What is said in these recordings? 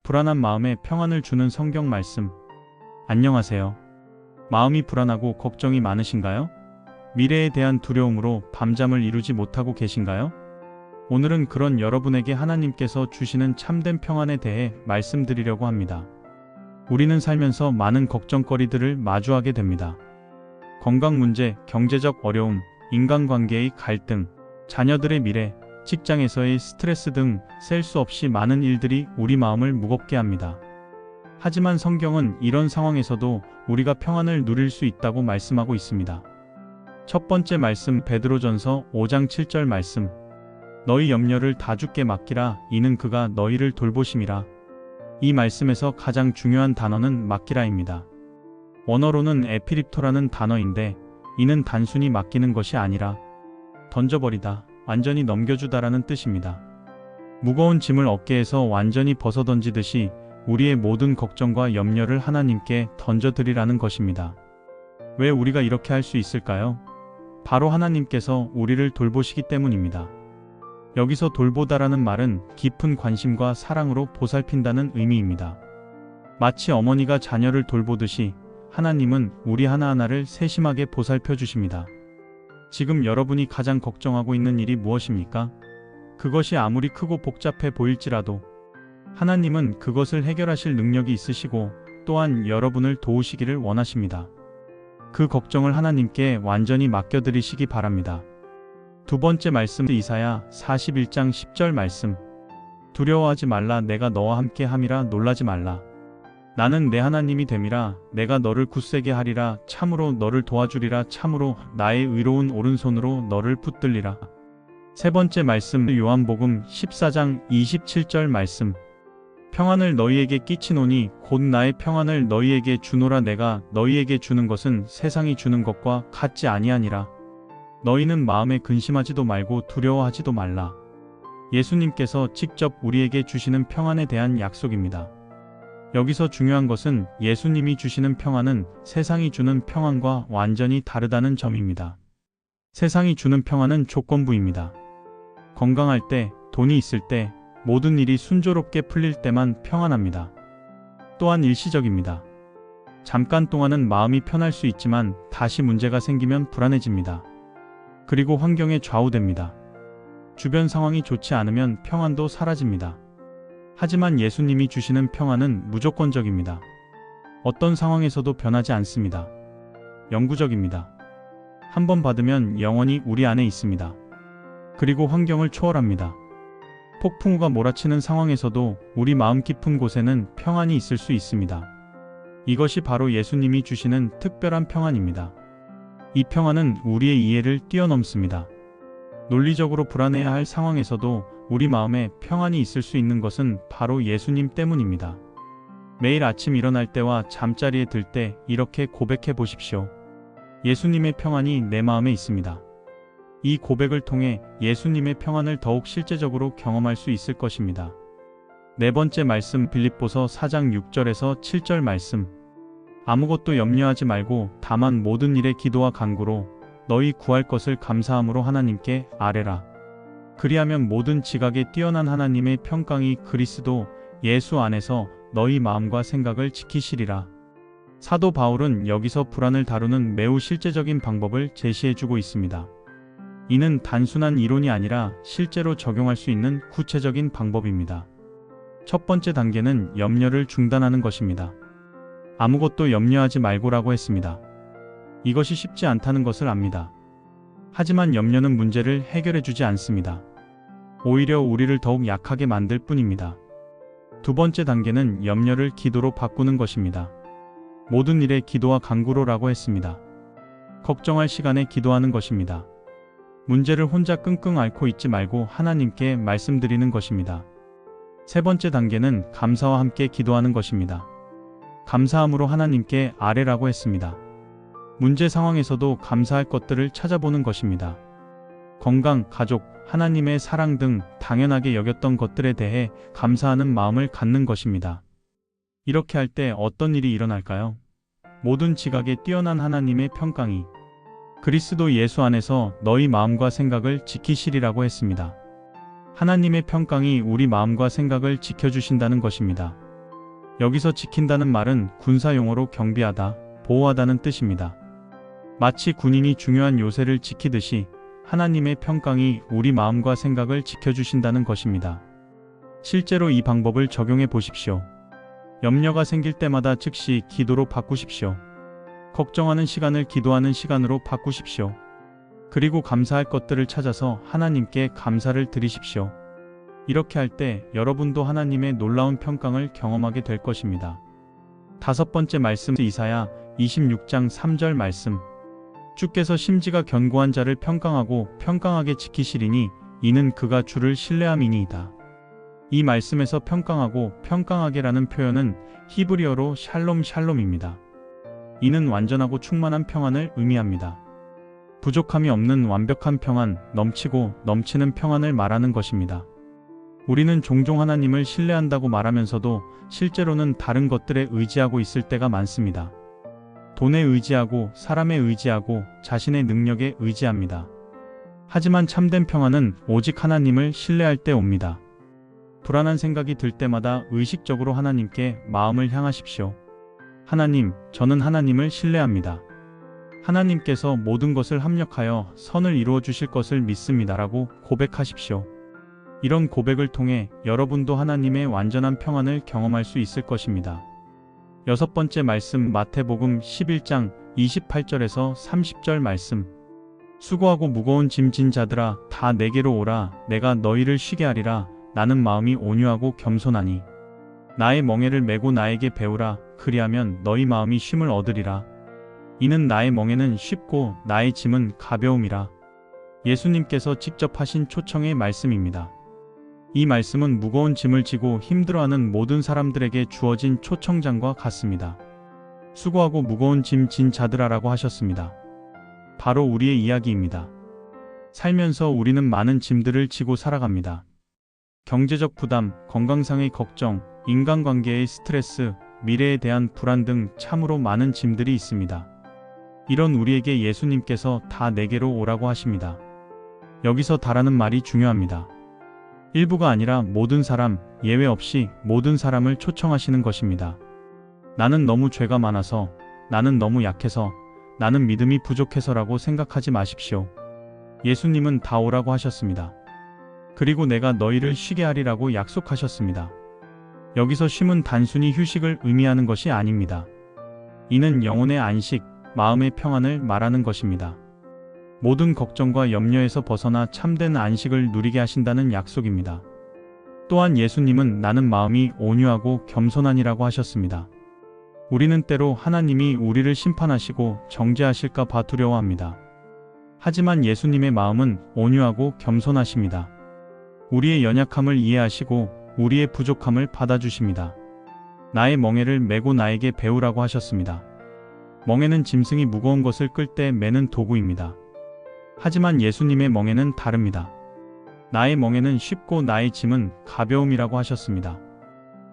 불안한 마음에 평안을 주는 성경 말씀. 안녕하세요. 마음이 불안하고 걱정이 많으신가요? 미래에 대한 두려움으로 밤잠을 이루지 못하고 계신가요? 오늘은 그런 여러분에게 하나님께서 주시는 참된 평안에 대해 말씀드리려고 합니다. 우리는 살면서 많은 걱정거리들을 마주하게 됩니다. 건강 문제, 경제적 어려움, 인간관계의 갈등, 자녀들의 미래, 직장에서의 스트레스 등 셀 수 없이 많은 일들이 우리 마음을 무겁게 합니다. 하지만 성경은 이런 상황에서도 우리가 평안을 누릴 수 있다고 말씀하고 있습니다. 첫 번째 말씀 베드로전서 5장 7절 말씀. 너희 염려를 다 주께 맡기라. 이는 그가 너희를 돌보심이라. 이 말씀에서 가장 중요한 단어는 맡기라입니다. 원어로는 에피립토라는 단어인데 이는 단순히 맡기는 것이 아니라 던져버리다, 완전히 넘겨주다라는 뜻입니다. 무거운 짐을 어깨에서 완전히 벗어던지듯이 우리의 모든 걱정과 염려를 하나님께 던져드리라는 것입니다. 왜 우리가 이렇게 할 수 있을까요? 바로 하나님께서 우리를 돌보시기 때문입니다. 여기서 돌보다라는 말은 깊은 관심과 사랑으로 보살핀다는 의미입니다. 마치 어머니가 자녀를 돌보듯이 하나님은 우리 하나하나를 세심하게 보살펴 주십니다. 지금 여러분이 가장 걱정하고 있는 일이 무엇입니까? 그것이 아무리 크고 복잡해 보일지라도 하나님은 그것을 해결하실 능력이 있으시고 또한 여러분을 도우시기를 원하십니다. 그 걱정을 하나님께 완전히 맡겨드리시기 바랍니다. 두 번째 말씀 이사야 41장 10절 말씀. 두려워하지 말라. 내가 너와 함께 함이라. 놀라지 말라. 나는 내 하나님이 됨이라. 내가 너를 굳세게 하리라. 참으로 너를 도와주리라. 참으로 나의 의로운 오른손으로 너를 붙들리라. 세 번째 말씀 요한복음 14장 27절 말씀. 평안을 너희에게 끼치노니 곧 나의 평안을 너희에게 주노라. 내가 너희에게 주는 것은 세상이 주는 것과 같지 아니하니라. 너희는 마음에 근심하지도 말고 두려워하지도 말라. 예수님께서 직접 우리에게 주시는 평안에 대한 약속입니다. 여기서 중요한 것은 예수님이 주시는 평안은 세상이 주는 평안과 완전히 다르다는 점입니다. 세상이 주는 평안은 조건부입니다. 건강할 때, 돈이 있을 때, 모든 일이 순조롭게 풀릴 때만 평안합니다. 또한 일시적입니다. 잠깐 동안은 마음이 편할 수 있지만 다시 문제가 생기면 불안해집니다. 그리고 환경에 좌우됩니다. 주변 상황이 좋지 않으면 평안도 사라집니다. 하지만 예수님이 주시는 평안은 무조건적입니다. 어떤 상황에서도 변하지 않습니다. 영구적입니다. 한번 받으면 영원히 우리 안에 있습니다. 그리고 환경을 초월합니다. 폭풍우가 몰아치는 상황에서도 우리 마음 깊은 곳에는 평안이 있을 수 있습니다. 이것이 바로 예수님이 주시는 특별한 평안입니다. 이 평안은 우리의 이해를 뛰어넘습니다. 논리적으로 불안해야 할 상황에서도 우리 마음에 평안이 있을 수 있는 것은 바로 예수님 때문입니다. 매일 아침 일어날 때와 잠자리에 들 때 이렇게 고백해 보십시오. 예수님의 평안이 내 마음에 있습니다. 이 고백을 통해 예수님의 평안을 더욱 실제적으로 경험할 수 있을 것입니다. 네 번째 말씀 빌립보서 4장 6절에서 7절 말씀. 아무것도 염려하지 말고 다만 모든 일에 기도와 간구로 너희 구할 것을 감사함으로 하나님께 아뢰라. 그리하면 모든 지각에 뛰어난 하나님의 평강이 그리스도 예수 안에서 너희 마음과 생각을 지키시리라. 사도 바울은 여기서 불안을 다루는 매우 실제적인 방법을 제시해주고 있습니다. 이는 단순한 이론이 아니라 실제로 적용할 수 있는 구체적인 방법입니다. 첫 번째 단계는 염려를 중단하는 것입니다. 아무것도 염려하지 말고라고 했습니다. 이것이 쉽지 않다는 것을 압니다. 하지만 염려는 문제를 해결해주지 않습니다. 오히려 우리를 더욱 약하게 만들 뿐입니다. 두 번째 단계는 염려를 기도로 바꾸는 것입니다. 모든 일에 기도와 간구로라고 했습니다. 걱정할 시간에 기도하는 것입니다. 문제를 혼자 끙끙 앓고 있지 말고 하나님께 말씀드리는 것입니다. 세 번째 단계는 감사와 함께 기도하는 것입니다. 감사함으로 하나님께 아뢰라고 했습니다. 문제 상황에서도 감사할 것들을 찾아보는 것입니다. 건강, 가족, 하나님의 사랑 등 당연하게 여겼던 것들에 대해 감사하는 마음을 갖는 것입니다. 이렇게 할 때 어떤 일이 일어날까요? 모든 지각에 뛰어난 하나님의 평강이 그리스도 예수 안에서 너희 마음과 생각을 지키시리라고 했습니다. 하나님의 평강이 우리 마음과 생각을 지켜주신다는 것입니다. 여기서 지킨다는 말은 군사 용어로 경비하다, 보호하다는 뜻입니다. 마치 군인이 중요한 요새를 지키듯이 하나님의 평강이 우리 마음과 생각을 지켜주신다는 것입니다. 실제로 이 방법을 적용해 보십시오. 염려가 생길 때마다 즉시 기도로 바꾸십시오. 걱정하는 시간을 기도하는 시간으로 바꾸십시오. 그리고 감사할 것들을 찾아서 하나님께 감사를 드리십시오. 이렇게 할 때 여러분도 하나님의 놀라운 평강을 경험하게 될 것입니다. 다섯 번째 말씀, 이사야 26장 3절 말씀. 주께서 심지가 견고한 자를 평강하고 평강하게 지키시리니 이는 그가 주를 신뢰함이니이다. 이 말씀에서 평강하고 평강하게라는 표현은 히브리어로 샬롬입니다. 이는 완전하고 충만한 평안을 의미합니다. 부족함이 없는 완벽한 평안, 넘치고 넘치는 평안을 말하는 것입니다. 우리는 종종 하나님을 신뢰한다고 말하면서도 실제로는 다른 것들에 의지하고 있을 때가 많습니다. 돈에 의지하고 사람에 의지하고 자신의 능력에 의지합니다. 하지만 참된 평안은 오직 하나님을 신뢰할 때 옵니다. 불안한 생각이 들 때마다 의식적으로 하나님께 마음을 향하십시오. 하나님, 저는 하나님을 신뢰합니다. 하나님께서 모든 것을 합력하여 선을 이루어 주실 것을 믿습니다라고 고백하십시오. 이런 고백을 통해 여러분도 하나님의 완전한 평안을 경험할 수 있을 것입니다. 여섯 번째 말씀, 마태복음 11장 28절에서 30절 말씀. 수고하고 무거운 짐 진 자들아, 다 내게로 오라. 내가 너희를 쉬게 하리라. 나는 마음이 온유하고 겸손하니 나의 멍에를 메고 나에게 배우라. 그리하면 너희 마음이 쉼을 얻으리라. 이는 나의 멍에는 쉽고 나의 짐은 가벼움이라. 예수님께서 직접 하신 초청의 말씀입니다. 이 말씀은 무거운 짐을 지고 힘들어하는 모든 사람들에게 주어진 초청장과 같습니다. 수고하고 무거운 짐 진 자들아라고 하셨습니다. 바로 우리의 이야기입니다. 살면서 우리는 많은 짐들을 지고 살아갑니다. 경제적 부담, 건강상의 걱정, 인간관계의 스트레스, 미래에 대한 불안 등 참으로 많은 짐들이 있습니다. 이런 우리에게 예수님께서 다 내게로 오라고 하십니다. 여기서 다라는 말이 중요합니다. 일부가 아니라 모든 사람, 예외 없이 모든 사람을 초청하시는 것입니다. 나는 너무 죄가 많아서, 나는 너무 약해서, 나는 믿음이 부족해서라고 생각하지 마십시오. 예수님은 다 오라고 하셨습니다. 그리고 내가 너희를 쉬게 하리라고 약속하셨습니다. 여기서 쉼은 단순히 휴식을 의미하는 것이 아닙니다. 이는 영혼의 안식, 마음의 평안을 말하는 것입니다. 모든 걱정과 염려에서 벗어나 참된 안식을 누리게 하신다는 약속입니다. 또한 예수님은 나는 마음이 온유하고 겸손하니라고 하셨습니다. 우리는 때로 하나님이 우리를 심판하시고 정죄하실까 봐 두려워합니다. 하지만 예수님의 마음은 온유하고 겸손하십니다. 우리의 연약함을 이해하시고 우리의 부족함을 받아주십니다. 나의 멍에를 메고 나에게 배우라고 하셨습니다. 멍에는 짐승이 무거운 것을 끌 때 매는 도구입니다. 하지만 예수님의 멍에는 다릅니다. 나의 멍에는 쉽고 나의 짐은 가벼움이라고 하셨습니다.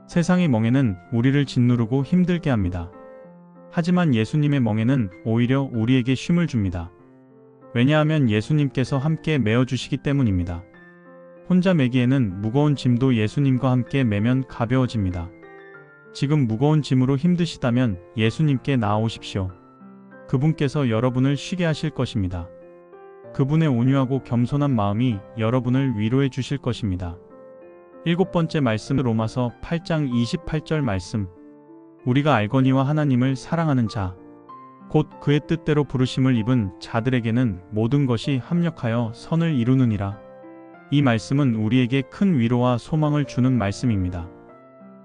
세상의 멍에는 우리를 짓누르고 힘들게 합니다. 하지만 예수님의 멍에는 오히려 우리에게 쉼을 줍니다. 왜냐하면 예수님께서 함께 메어주시기 때문입니다. 혼자 메기에는 무거운 짐도 예수님과 함께 메면 가벼워집니다. 지금 무거운 짐으로 힘드시다면 예수님께 나아오십시오. 그분께서 여러분을 쉬게 하실 것입니다. 그분의 온유하고 겸손한 마음이 여러분을 위로해 주실 것입니다. 일곱 번째 말씀, 로마서 8장 28절 말씀. 우리가 알거니와 하나님을 사랑하는 자, 곧 그의 뜻대로 부르심을 입은 자들에게는 모든 것이 합력하여 선을 이루느니라. 이 말씀은 우리에게 큰 위로와 소망을 주는 말씀입니다.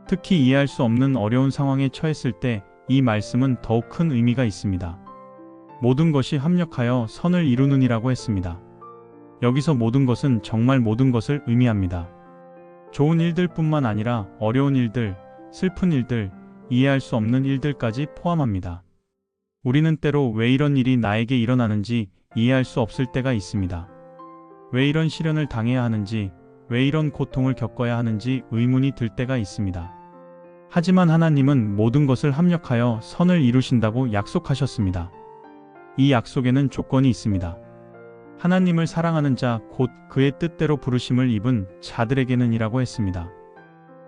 특히 이해할 수 없는 어려운 상황에 처했을 때 이 말씀은 더욱 큰 의미가 있습니다. 모든 것이 합력하여 선을 이루느니라고 했습니다. 여기서 모든 것은 정말 모든 것을 의미합니다. 좋은 일들뿐만 아니라 어려운 일들, 슬픈 일들, 이해할 수 없는 일들까지 포함합니다. 우리는 때로 왜 이런 일이 나에게 일어나는지 이해할 수 없을 때가 있습니다. 왜 이런 시련을 당해야 하는지, 왜 이런 고통을 겪어야 하는지 의문이 들 때가 있습니다. 하지만 하나님은 모든 것을 합력하여 선을 이루신다고 약속하셨습니다. 이 약속에는 조건이 있습니다. 하나님을 사랑하는 자, 곧 그의 뜻대로 부르심을 입은 자들에게는이라고 했습니다.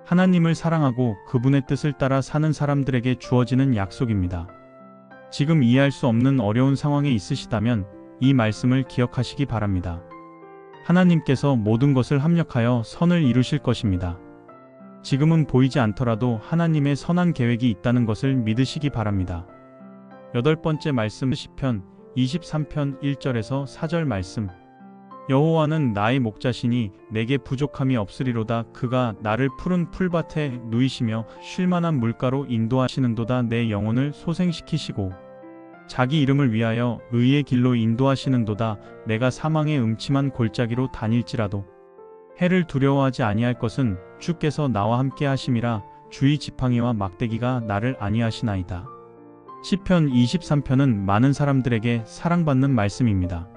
하나님을 사랑하고 그분의 뜻을 따라 사는 사람들에게 주어지는 약속입니다. 지금 이해할 수 없는 어려운 상황에 있으시다면 이 말씀을 기억하시기 바랍니다. 하나님께서 모든 것을 합력하여 선을 이루실 것입니다. 지금은 보이지 않더라도 하나님의 선한 계획이 있다는 것을 믿으시기 바랍니다. 8번째 말씀 시편 23편 1절에서 4절 말씀. 여호와는 나의 목자시니 내게 부족함이 없으리로다. 그가 나를 푸른 풀밭에 누이시며 쉴만한 물가로 인도하시는도다. 내 영혼을 소생시키시고 자기 이름을 위하여 의의 길로 인도하시는도다. 내가 사망의 음침한 골짜기로 다닐지라도 해를 두려워하지 아니할 것은 주께서 나와 함께 하심이라. 주의 지팡이와 막대기가 나를 안위하시나이다. 시편 23편은 많은 사람들에게 사랑받는 말씀입니다.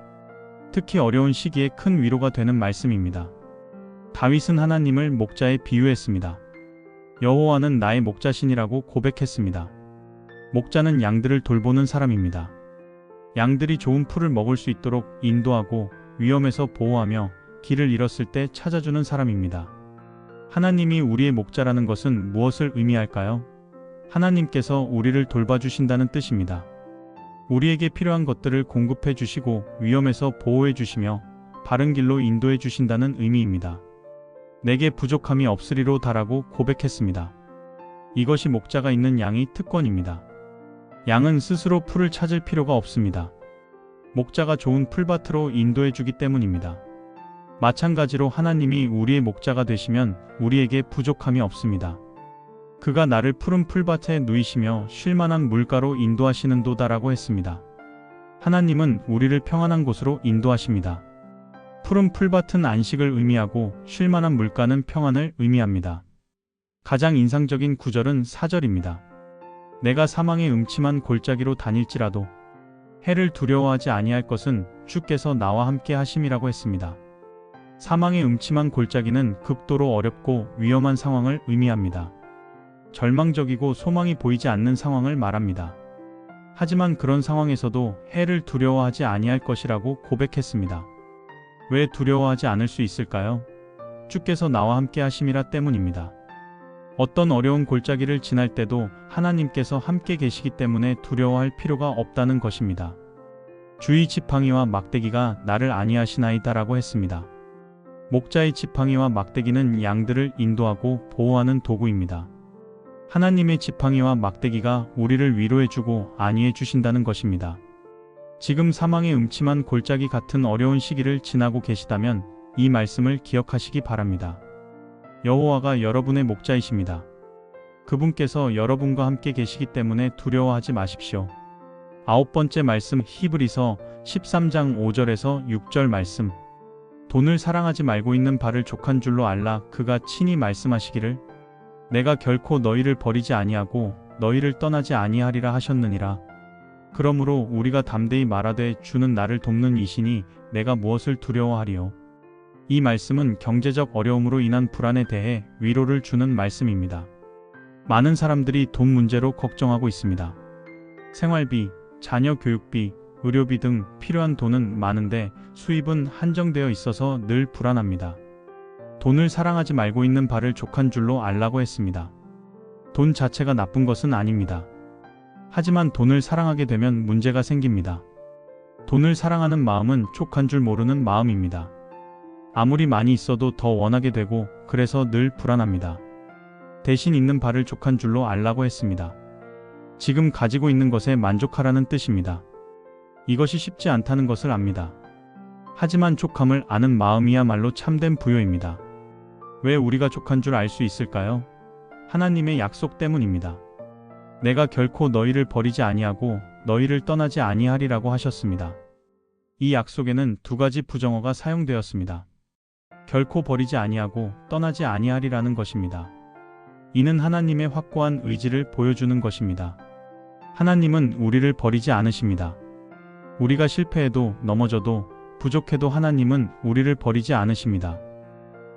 특히 어려운 시기에 큰 위로가 되는 말씀입니다. 다윗은 하나님을 목자에 비유했습니다. 여호와는 나의 목자신이라고 고백했습니다. 목자는 양들을 돌보는 사람입니다. 양들이 좋은 풀을 먹을 수 있도록 인도하고 위험에서 보호하며 길을 잃었을 때 찾아주는 사람입니다. 하나님이 우리의 목자라는 것은 무엇을 의미할까요? 하나님께서 우리를 돌봐주신다는 뜻입니다. 우리에게 필요한 것들을 공급해 주시고 위험에서 보호해 주시며 바른 길로 인도해 주신다는 의미입니다. 내게 부족함이 없으리로다라고 고백했습니다. 이것이 목자가 있는 양의 특권입니다. 양은 스스로 풀을 찾을 필요가 없습니다. 목자가 좋은 풀밭으로 인도해 주기 때문입니다. 마찬가지로 하나님이 우리의 목자가 되시면 우리에게 부족함이 없습니다. 그가 나를 푸른 풀밭에 누이시며 쉴만한 물가로 인도하시는도다라고 했습니다. 하나님은 우리를 평안한 곳으로 인도하십니다. 푸른 풀밭은 안식을 의미하고 쉴만한 물가는 평안을 의미합니다. 가장 인상적인 구절은 4절입니다. 내가 사망의 음침한 골짜기로 다닐지라도 해를 두려워하지 아니할 것은 주께서 나와 함께 하심이라고 했습니다. 사망의 음침한 골짜기는 극도로 어렵고 위험한 상황을 의미합니다. 절망적이고 소망이 보이지 않는 상황을 말합니다. 하지만 그런 상황에서도 해를 두려워하지 아니할 것이라고 고백했습니다. 왜 두려워하지 않을 수 있을까요? 주께서 나와 함께 하심이라 때문입니다. 어떤 어려운 골짜기를 지날 때도 하나님께서 함께 계시기 때문에 두려워할 필요가 없다는 것입니다. 주의 지팡이와 막대기가 나를 안위하시나이다라고 했습니다. 목자의 지팡이와 막대기는 양들을 인도하고 보호하는 도구입니다. 하나님의 지팡이와 막대기가 우리를 위로해주고 안위해 주신다는 것입니다. 지금 사망의 음침한 골짜기 같은 어려운 시기를 지나고 계시다면 이 말씀을 기억하시기 바랍니다. 여호와가 여러분의 목자이십니다. 그분께서 여러분과 함께 계시기 때문에 두려워하지 마십시오. 9번째 말씀 히브리서 13장 5절에서 6절 말씀. 돈을 사랑하지 말고 있는 바를 족한 줄로 알라. 그가 친히 말씀하시기를 내가 결코 너희를 버리지 아니하고 너희를 떠나지 아니하리라 하셨느니라. 그러므로 우리가 담대히 말하되 주는 나를 돕는 이시니 내가 무엇을 두려워하리요. 이 말씀은 경제적 어려움으로 인한 불안에 대해 위로를 주는 말씀입니다. 많은 사람들이 돈 문제로 걱정하고 있습니다. 생활비, 자녀 교육비, 의료비 등 필요한 돈은 많은데 수입은 한정되어 있어서 늘 불안합니다. 돈을 사랑하지 말고 있는 바를 족한 줄로 알라고 했습니다. 돈 자체가 나쁜 것은 아닙니다. 하지만 돈을 사랑하게 되면 문제가 생깁니다. 돈을 사랑하는 마음은 족한 줄 모르는 마음입니다. 아무리 많이 있어도 더 원하게 되고 그래서 늘 불안합니다. 대신 있는 바를 족한 줄로 알라고 했습니다. 지금 가지고 있는 것에 만족하라는 뜻입니다. 이것이 쉽지 않다는 것을 압니다. 하지만 족함을 아는 마음이야말로 참된 부요입니다. 왜 우리가 족한 줄 알 수 있을까요? 하나님의 약속 때문입니다. 내가 결코 너희를 버리지 아니하고 너희를 떠나지 아니하리라고 하셨습니다. 이 약속에는 두 가지 부정어가 사용되었습니다. 결코 버리지 아니하고 떠나지 아니하리라는 것입니다. 이는 하나님의 확고한 의지를 보여주는 것입니다. 하나님은 우리를 버리지 않으십니다. 우리가 실패해도 넘어져도 부족해도 하나님은 우리를 버리지 않으십니다.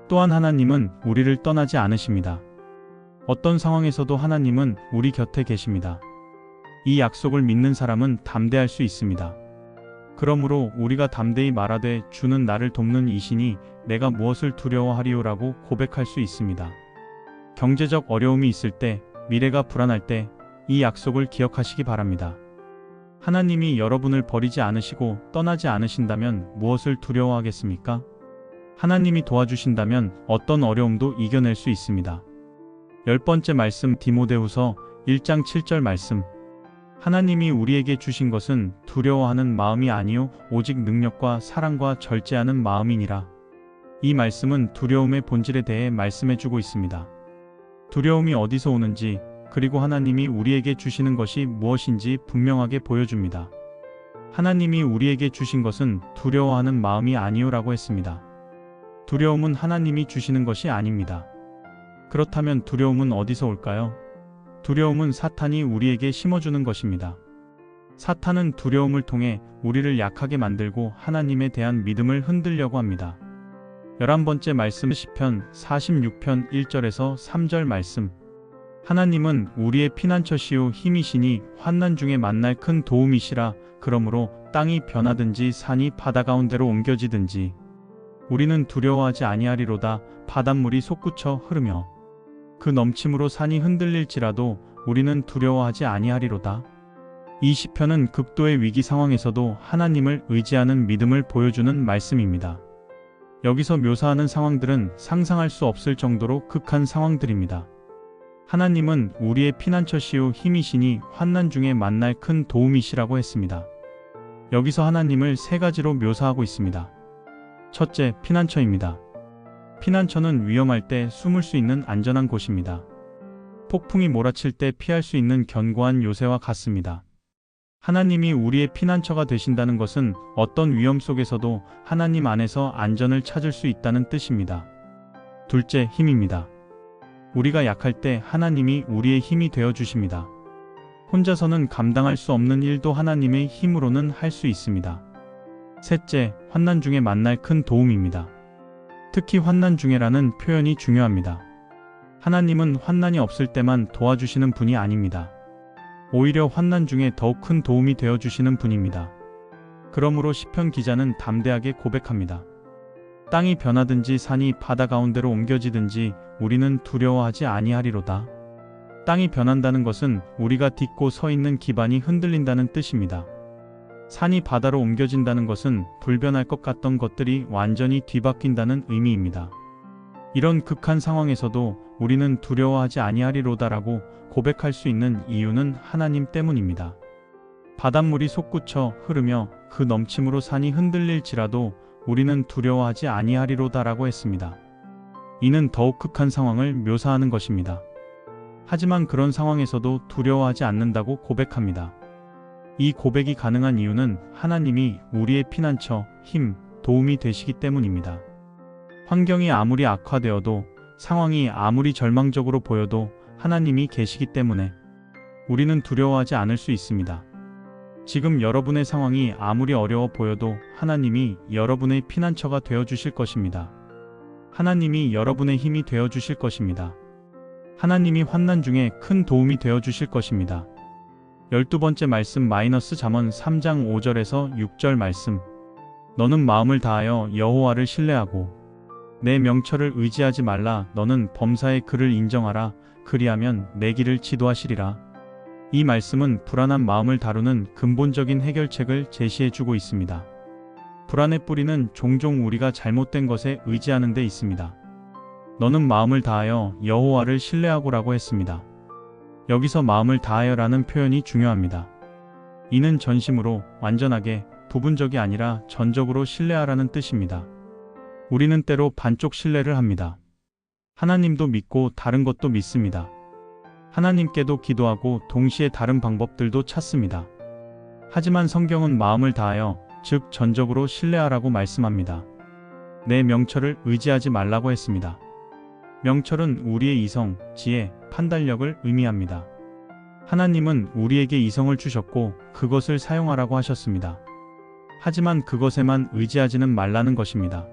또한 하나님은 우리를 떠나지 않으십니다. 어떤 상황에서도 하나님은 우리 곁에 계십니다. 이 약속을 믿는 사람은 담대할 수 있습니다. 그러므로 우리가 담대히 말하되 주는 나를 돕는 이시니 내가 무엇을 두려워하리요라고 고백할 수 있습니다. 경제적 어려움이 있을 때, 미래가 불안할 때 이 약속을 기억하시기 바랍니다. 하나님이 여러분을 버리지 않으시고 떠나지 않으신다면 무엇을 두려워하겠습니까? 하나님이 도와주신다면 어떤 어려움도 이겨낼 수 있습니다. 10번째 말씀 디모데후서 1장 7절 말씀. 하나님이 우리에게 주신 것은 두려워하는 마음이 아니요 오직 능력과 사랑과 절제하는 마음이니라. 이 말씀은 두려움의 본질에 대해 말씀해 주고 있습니다. 두려움이 어디서 오는지, 그리고 하나님이 우리에게 주시는 것이 무엇인지 분명하게 보여줍니다. 하나님이 우리에게 주신 것은 두려워하는 마음이 아니요라고 했습니다. 두려움은 하나님이 주시는 것이 아닙니다. 그렇다면 두려움은 어디서 올까요? 두려움은 사탄이 우리에게 심어주는 것입니다. 사탄은 두려움을 통해 우리를 약하게 만들고 하나님에 대한 믿음을 흔들려고 합니다. 11번째 말씀 시편 46편 1절에서 3절 말씀. 하나님은 우리의 피난처시요 힘이시니 환난 중에 만날 큰 도움이시라. 그러므로 땅이 변하든지 산이 바다 가운데로 옮겨지든지 우리는 두려워하지 아니하리로다. 바닷물이 솟구쳐 흐르며 그 넘침으로 산이 흔들릴지라도 우리는 두려워하지 아니하리로다. 이 시편은 극도의 위기 상황에서도 하나님을 의지하는 믿음을 보여주는 말씀입니다. 여기서 묘사하는 상황들은 상상할 수 없을 정도로 극한 상황들입니다. 하나님은 우리의 피난처시요 힘이시니 환난 중에 만날 큰 도움이시라고 했습니다. 여기서 하나님을 세 가지로 묘사하고 있습니다. 첫째, 피난처입니다. 피난처는 위험할 때 숨을 수 있는 안전한 곳입니다. 폭풍이 몰아칠 때 피할 수 있는 견고한 요새와 같습니다. 하나님이 우리의 피난처가 되신다는 것은 어떤 위험 속에서도 하나님 안에서 안전을 찾을 수 있다는 뜻입니다. 둘째, 힘입니다. 우리가 약할 때 하나님이 우리의 힘이 되어 주십니다. 혼자서는 감당할 수 없는 일도 하나님의 힘으로는 할 수 있습니다. 셋째, 환난 중에 만날 큰 도움입니다. 특히 환난 중에라는 표현이 중요합니다. 하나님은 환난이 없을 때만 도와주시는 분이 아닙니다. 오히려 환난 중에 더욱 큰 도움이 되어 주시는 분입니다. 그러므로 시편 기자는 담대하게 고백합니다. 땅이 변하든지 산이 바다 가운데로 옮겨지든지 우리는 두려워하지 아니하리로다. 땅이 변한다는 것은 우리가 딛고 서 있는 기반이 흔들린다는 뜻입니다. 산이 바다로 옮겨진다는 것은 불변할 것 같던 것들이 완전히 뒤바뀐다는 의미입니다. 이런 극한 상황에서도 우리는 두려워하지 아니하리로다라고 고백할 수 있는 이유는 하나님 때문입니다. 바닷물이 솟구쳐 흐르며 그 넘침으로 산이 흔들릴지라도 우리는 두려워하지 아니하리로다라고 했습니다. 이는 더욱 극한 상황을 묘사하는 것입니다. 하지만 그런 상황에서도 두려워하지 않는다고 고백합니다. 이 고백이 가능한 이유는 하나님이 우리의 피난처, 힘, 도움이 되시기 때문입니다. 환경이 아무리 악화되어도, 상황이 아무리 절망적으로 보여도 하나님이 계시기 때문에 우리는 두려워하지 않을 수 있습니다. 지금 여러분의 상황이 아무리 어려워 보여도 하나님이 여러분의 피난처가 되어 주실 것입니다. 하나님이 여러분의 힘이 되어 주실 것입니다. 하나님이 환난 중에 큰 도움이 되어 주실 것입니다. 12번째 말씀 잠언 3장 5절에서 6절 말씀. 너는 마음을 다하여 여호와를 신뢰하고 내 명철을 의지하지 말라. 너는 범사의 그를 인정하라. 그리하면 내 길을 지도하시리라. 이 말씀은 불안한 마음을 다루는 근본적인 해결책을 제시해주고 있습니다. 불안의 뿌리는 종종 우리가 잘못된 것에 의지하는 데 있습니다. 너는 마음을 다하여 여호와를 신뢰하고라고 했습니다. 여기서 마음을 다하여라는 표현이 중요합니다. 이는 전심으로, 완전하게, 부분적이 아니라 전적으로 신뢰하라는 뜻입니다. 우리는 때로 반쪽 신뢰를 합니다. 하나님도 믿고 다른 것도 믿습니다. 하나님께도 기도하고 동시에 다른 방법들도 찾습니다. 하지만 성경은 마음을 다하여, 즉 전적으로 신뢰하라고 말씀합니다. 내 명철을 의지하지 말라고 했습니다. 명철은 우리의 이성, 지혜, 판단력을 의미합니다. 하나님은 우리에게 이성을 주셨고 그것을 사용하라고 하셨습니다. 하지만 그것에만 의지하지는 말라는 것입니다.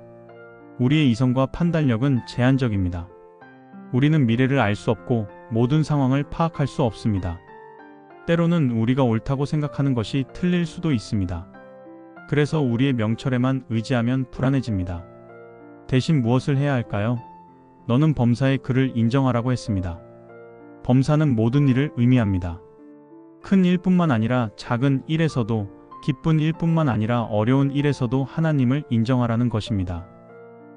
우리의 이성과 판단력은 제한적입니다. 우리는 미래를 알 수 없고 모든 상황을 파악할 수 없습니다. 때로는 우리가 옳다고 생각하는 것이 틀릴 수도 있습니다. 그래서 우리의 명철에만 의지하면 불안해집니다. 대신 무엇을 해야 할까요? 너는 범사의 그를 인정하라고 했습니다. 범사는 모든 일을 의미합니다. 큰 일뿐만 아니라 작은 일에서도, 기쁜 일뿐만 아니라 어려운 일에서도 하나님을 인정하라는 것입니다.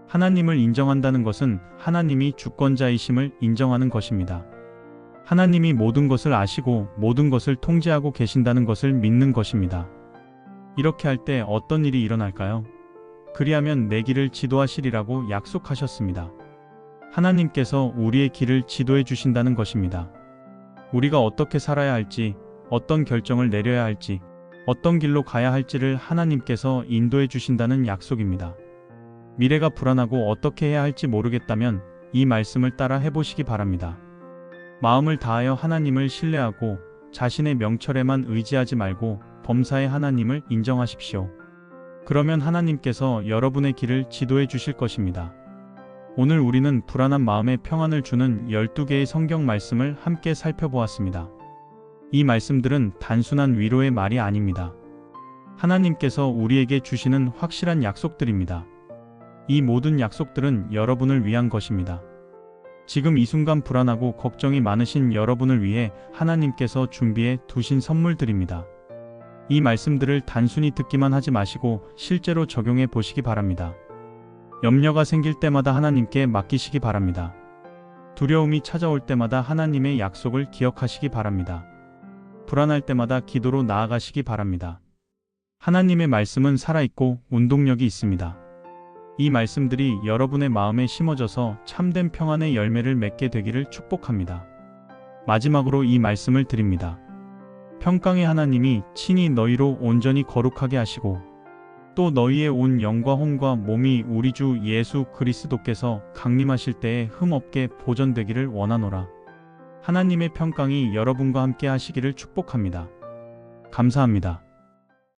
하나님을 인정한다는 것은 하나님이 주권자이심을 인정하는 것입니다. 하나님이 모든 것을 아시고 모든 것을 통제하고 계신다는 것을 믿는 것입니다. 이렇게 할 때 어떤 일이 일어날까요? 그리하면 내 길을 지도하시리라고 약속하셨습니다. 하나님께서 우리의 길을 지도해 주신다는 것입니다. 우리가 어떻게 살아야 할지, 어떤 결정을 내려야 할지, 어떤 길로 가야 할지를 하나님께서 인도해 주신다는 약속입니다. 미래가 불안하고 어떻게 해야 할지 모르겠다면 이 말씀을 따라 해보시기 바랍니다. 마음을 다하여 하나님을 신뢰하고 자신의 명철에만 의지하지 말고 범사의 하나님을 인정하십시오. 그러면 하나님께서 여러분의 길을 지도해 주실 것입니다. 오늘 우리는 불안한 마음에 평안을 주는 12개의 성경 말씀을 함께 살펴보았습니다. 이 말씀들은 단순한 위로의 말이 아닙니다. 하나님께서 우리에게 주시는 확실한 약속들입니다. 이 모든 약속들은 여러분을 위한 것입니다. 지금 이 순간 불안하고 걱정이 많으신 여러분을 위해 하나님께서 준비해 두신 선물들입니다. 이 말씀들을 단순히 듣기만 하지 마시고 실제로 적용해 보시기 바랍니다. 염려가 생길 때마다 하나님께 맡기시기 바랍니다. 두려움이 찾아올 때마다 하나님의 약속을 기억하시기 바랍니다. 불안할 때마다 기도로 나아가시기 바랍니다. 하나님의 말씀은 살아있고 운동력이 있습니다. 이 말씀들이 여러분의 마음에 심어져서 참된 평안의 열매를 맺게 되기를 축복합니다. 마지막으로 이 말씀을 드립니다. 평강의 하나님이 친히 너희로 온전히 거룩하게 하시고 또 너희의 온 영과 혼과 몸이 우리 주 예수 그리스도께서 강림하실 때에 흠없게 보존되기를 원하노라. 하나님의 평강이 여러분과 함께 하시기를 축복합니다. 감사합니다.